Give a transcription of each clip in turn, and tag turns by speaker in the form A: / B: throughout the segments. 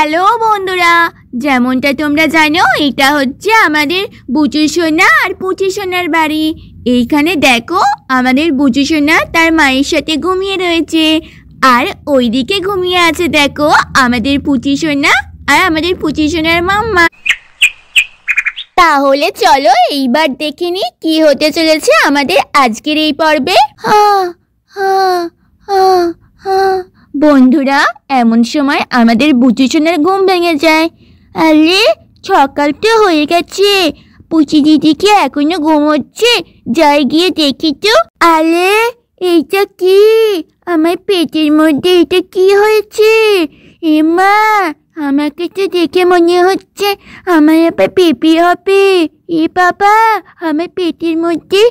A: Hello বন্ধুরা, যেমনটা তোমরা জানো এটা হচ্ছে আমাদের বুচু সোনা আর পুচু সোনার বাড়ি। এইখানে দেখো আমাদের বুচু সোনা তার মায়ের সাথে ঘুমিয়ে রয়েছে, আর ওইদিকে ঘুমিয়ে আছে দেখো আমাদের পুচু সোনা আর আমাদের পুচু সোনার মাম্মা। তাহলে চলো এইবার দেখে নি কি হতে চলেছে আমাদের আজকের এই পর্বে। বন্ধুরা, এমন সময় আমাদের বুচু সোনার ঘুম ভেঙে যায়। আরে সকাল তো হয়ে গেছে, পুচি দিদি কি এখনো ঘুমোচ্ছে? যাই গিয়ে দেখি তো। আরে এইটা কি? আমার পেটের মধ্যে এটা কি হয়েছে? এমা, আমাকে তো দেখে মনে হচ্ছে আমার আবার বেবি হবে। এ বাবা, আমার পেটের মধ্যে,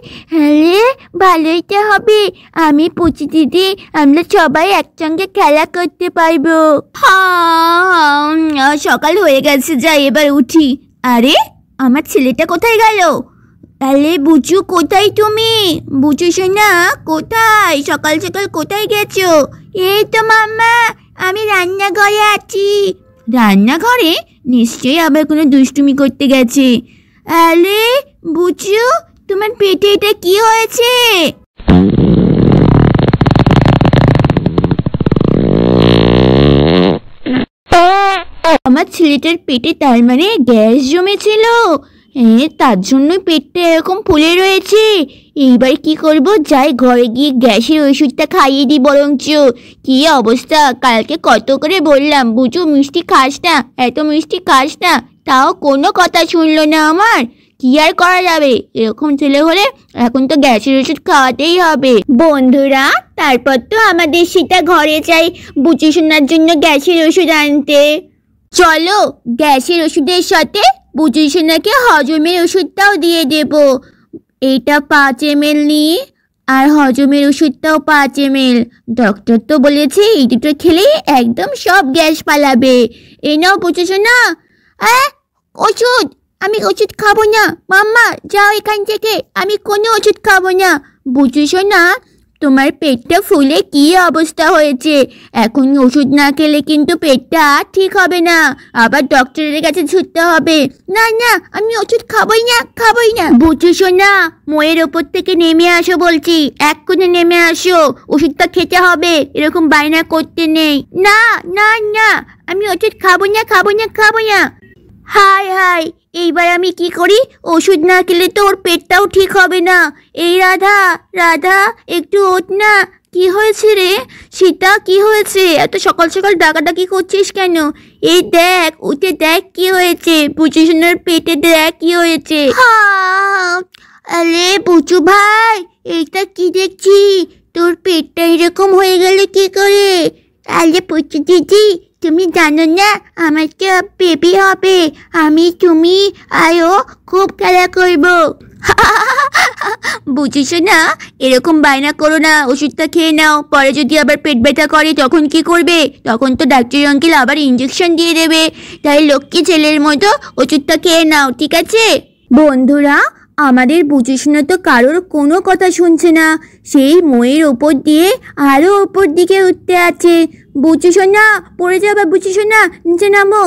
A: আরে ভালোই তো হবে। আমি পুচি দিদি আমরা সবাই একসঙ্গে খেলা করতে পারবো। হ্যাঁ, সকাল হয়ে গেছে, যাই এবার উঠি। আরে আমার ছেলেটা কোথায় গেল? আরে বুচু, কোথায় তুমি? বুচু সোনা কোথায়? সকাল সকাল কোথায় গেছো? এই তো মাম্মা, আমি রান্নাঘরে আছি। রান্নাঘরে? নিশ্চয়ই আবার কোনো দুষ্টুমি করতে গেছে। আরে বুচু, তোমার পেটে এটা কি হয়েছে? আমার ছেলেটার পেটে তার মানে গ্যাস জমেছিল, তার জন্য পেটটা এরকম ফুলে রয়েছে। এইবার কি করব? যাই ঘরে গিয়ে গ্যাসের ওষুধটা খাইয়ে দিই বরঞ্চ। কি অবস্থা! কালকে কত করে বললাম বুঝু মিষ্টি খাস না, এত মিষ্টি খাস না, তাও কোনো কথা শুনলো না আমার। কি আর করা যাবে, এরকম ছেলে হলে এখন তো গ্যাসের ওষুধ খাওয়াতেই হবে। বন্ধুরা, তারপর তো আমাদের সেটা ঘরে যাই বুচু সোনার জন্য গ্যাসের ওষুধ আনতে। চলো গ্যাসের ওষুধের সাথে বুচু সোনাকে হজমের ওষুধটাও দিয়ে দেব। এইটা 5 ml নিয়ে, আর হজমের ওষুধটাও 5 ml। ডক্টর তো বলেছে এই দুটো খেলে একদম সব গ্যাস পালাবে। এই নাও বুচু সোনা। ওষুধ? আমি ওষুধ খাবো না মাম্মা, যাও এখান থেকে, আমি কোনো ওষুধ খাবো না। বুচু সোনা, তোমার পেটটা ফুলে কি অবস্থা হয়েছে, এখন ওষুধ না খেলে কিন্তু পেটটা ঠিক হবে না, আবার ডক্টরের কাছে ছুটতে হবে। না না, আমি ওষুধ খাবোই না। বুচু সোনা, মোয়ের ওপর থেকে নেমে আসো বলছি, এক্ষুনি নেমে আসো, ওষুধটা খেতে হবে, এরকম বায়না করতে নেই। না না না, আমি ওষুধ খাবো না। হাই হাই, এইবার আমি কি করি? ওষুধ না খেলে তো ওর পেটটাও ঠিক হবে না। এই রাধা একটু ওঠ না। কি হয়েছে রে সীতা, কি হয়েছে? এত সকাল সকাল ডাকাডাকি করছিস কেন? এই দেখ, উঠে দেখ কি হয়েছে, বুচু সোনার পেটে দেখ কি হয়েছে। আরে বুচু ভাই, এইটা কি দেখছি? তোর পেটটা এরকম হয়ে গেল কি করে? আরে বুচু দিদি, তুমি জানো না আমার তো বেবি হবে, আমি তুমি আয়ো খুব খেলা করবো। বুঝিস না, এরকম বায়না করো না, ওষুধটা খেয়ে নাও, পরে যদি আবার পেট ব্যথা করে তখন কি করবে? তখন তো ডাক্তার আঙ্কেল আবার ইঞ্জেকশন দিয়ে দেবে। তাই লক্ষ্মী ছেলের মতো ওষুধটা খেয়ে নাও, ঠিক আছে? বন্ধুরা, আমাদের বুচু সোনা তো কারোর কোনো কথা শুনছে না, সেই ময়ের ওপর দিয়ে আরো ওপর দিকে উঠতে আছে। বুচু সোনা, পড়ে যাবে বুচু সোনা, নিচে নামো।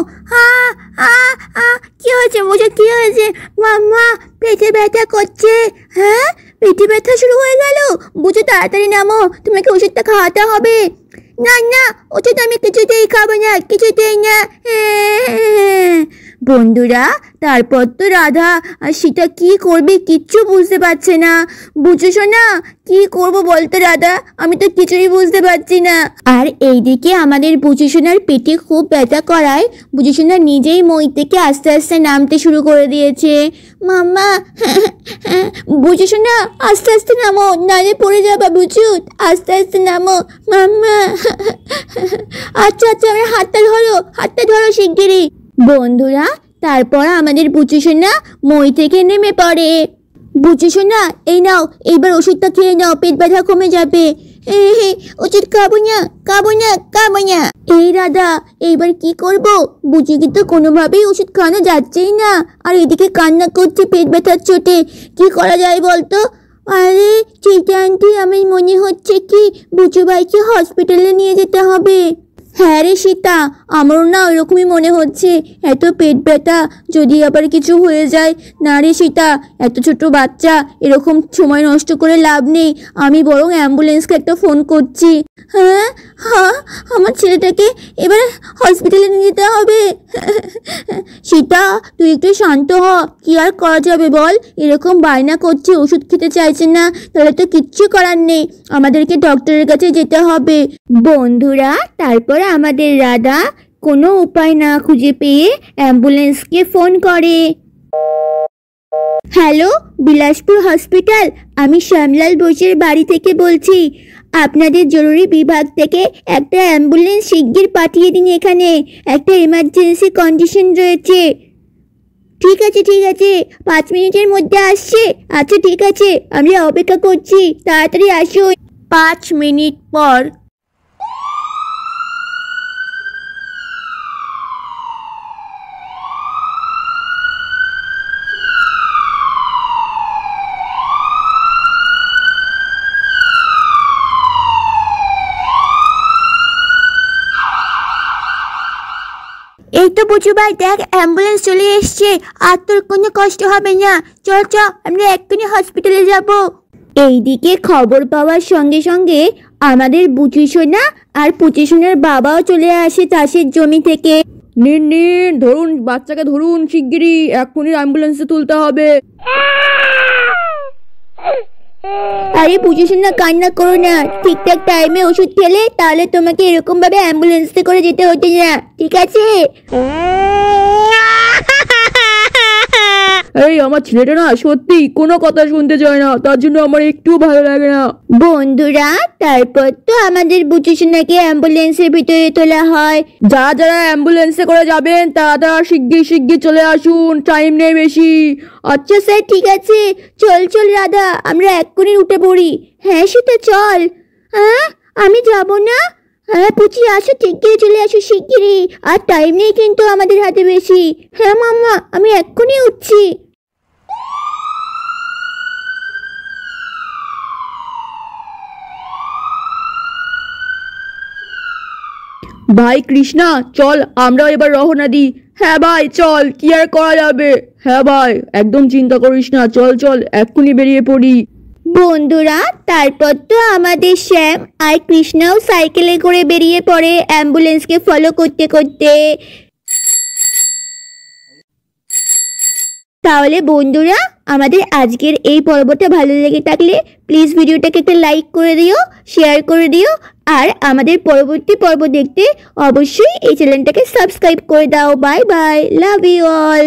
A: কি হয়েছে বুচু, কি হয়েছে? মাম্মা, পেটে ব্যথা করছে। হ্যাঁ, পেটে ব্যথা শুরু হয়ে গেল? বুচু তাড়াতাড়ি নামো, তোমাকে ওষুধটা খাওয়াতে হবে। না না, ওষুধ আমি কিছুতেই খাবো না, কিছুতেই না। বন্ধুরা, তারপর তো রাধা আর সীতা কি করবে কিচ্ছু বুঝতে পারছে না। বুঝছো সোনা, কি করবো বলতো রাধা, আমি তো কিছুই বুঝতে পারছি না। আর এইদিকে আমাদের বুচু সোনার পেটে খুব ব্যথা করায় বুচু সোনা নিজেই মই থেকে আস্তে আস্তে নামতে শুরু করে দিয়েছে। মাম্মা, বুচু সোনা আস্তে আস্তে নামো, নালে পড়ে যাবা বুচু, আস্তে আস্তে নামো মাম্মা। আচ্ছা, আমার হাতটা ধরো শিগগিরই। বন্ধুরা, তারপর আমাদের বুচু সোনা মই থেকে নেমে পড়ে। বুচু সোনা, এই নাও, এইবার ওষুধটা খেয়ে নাও, পেট ব্যথা কমে যাবে। ওষুধ খাবো না। এই রাধা, এইবার কি করব? বুচুকে তো কোনোভাবেই ওষুধ খাওয়ানো যাচ্ছেই না, আর এদিকে কান্না করছে পেট ব্যথার চোটে। কি করা যায় বলতো? আরে চিতা আন্টি, আমার মনে হচ্ছে কি বুচু ভাইকে হসপিটালে নিয়ে যেতে হবে। হ্যাঁ রে সীতা, আমারও না ওইরকমই মনে হচ্ছে। এত পেট ব্যথা, যদি আবার কিছু হয়ে যায়। না রে সীতা, এত ছোট বাচ্চা, এরকম সময় নষ্ট করে লাভ নেই। আমি বরং অ্যাম্বুলেন্সকে একটা ফোন করছি। হ্যাঁ হ্যাঁ, আমার ছেলেটাকে এবার হসপিটালে নিয়ে যেতে হবে। সীতা, তুই একটু শান্ত হ। কি আর করা যাবে বল? এরকম বায়না করছে, ওষুধ খেতে চাইছে না, তাহলে তো কিচ্ছু করার নেই। আমাদেরকে ডক্টরের কাছে যেতে হবে। বন্ধুরা, তারপর আমাদের রাধা কোনো উপায় না খুঁজে পেয়ে অ্যাম্বুলেন্সকে ফোন করে। হ্যালো, বিলাসপুর হসপিটাল, আমি শ্যামলাল বোসের বাড়ি থেকে বলছি। আপনাদের জরুরি বিভাগ থেকে একটা অ্যাম্বুলেন্স শিগগির পাঠিয়ে দিন এখানে। একটা এমার্জেন্সি কন্ডিশন রয়েছে। ঠিক আছে ঠিক আছে, 5 মিনিটের মধ্যে আসছে। আচ্ছা ঠিক আছে, আমরা অপেক্ষা করছি, তাড়াতাড়ি আসুন। 5 মিনিট পর। এই তো বুঝু ভাই, দেখ অ্যাম্বুলেন্স চলে এসছে। আর তোর কোনো কষ্ট হবে না। চল চল, আমরা এক্ষুনি হসপিটালে যাব। এইদিকে খবর পাওয়ার সঙ্গে সঙ্গে আমাদের বুচি সোনা আর পুচি সোনার বাবাও চলে আসে চাষের জমি থেকে।
B: নিন নিন, ধরুন বাচ্চাকে, ধরুন শিগগিরই, এক্ষুনি অ্যাম্বুলেন্সে তুলতে হবে।
A: আরে পুচি সোনা, কান্না করো না। ঠিকঠাক টাইমে ওষুধ খেলে তাহলে তোমাকে এরকম ভাবে অ্যাম্বুলেন্সে করে যেতে হতো না, ঠিক আছে?
B: এই আমার ছেলেটা না সত্যি কোনো কথা শুনতে চায় না, তার জন্য আমার একটু ভালো লাগে না।
A: বন্ধুরা, তারপর তো আমাদের বুচি সোনাকে অ্যাম্বুলেন্সের ভিতরে তোলা হয়।
B: যারা অ্যাম্বুলেন্সে করে যাবেন তারা শিগগির শিগগির চলে আসুন, টাইম নেই বেশি।
A: আচ্ছা স্যার, ঠিক আছে। চল চল রাধা, আমরা এক্ষুনি উঠে পড়ি। হ্যাঁ সীতা, চল। হ্যাঁ, আমি যাব না। হ্যাঁ পুচি, আসো, শিগগিরই চলে আসো, শিগগিরই। আর টাইম নেই কিন্তু আমাদের হাতে বেশি। হ্যাঁ মাম্মা, আমি এক্ষুনি উঠছি।
B: ভাই কৃষ্ণা, চল আমরা এবার রওনা দিই। হ্যাঁ ভাই চল, কি আর করা যাবে। হ্যাঁ ভাই, একদম চিন্তা করিস না, চল চল এক্ষুনি বেরিয়ে পড়ি।
A: বন্ধুরা, তারপর তো আমাদের শ্যাম আর কৃষ্ণাও সাইকেলে করে বেরিয়ে পড়ে অ্যাম্বুলেন্সকে ফলো করতে করতে। তাহলে বন্ধুরা, আমাদের আজকের এই পর্বটা ভালো লেগে থাকলে প্লিজ ভিডিওটাকে একটা লাইক করে দিও, শেয়ার করে দিও। আর আমাদের পরবর্তী পর্ব দেখতে অবশ্যই এই চ্যানেলটাকে সাবস্ক্রাইব করে দাও। Bye bye, love you all.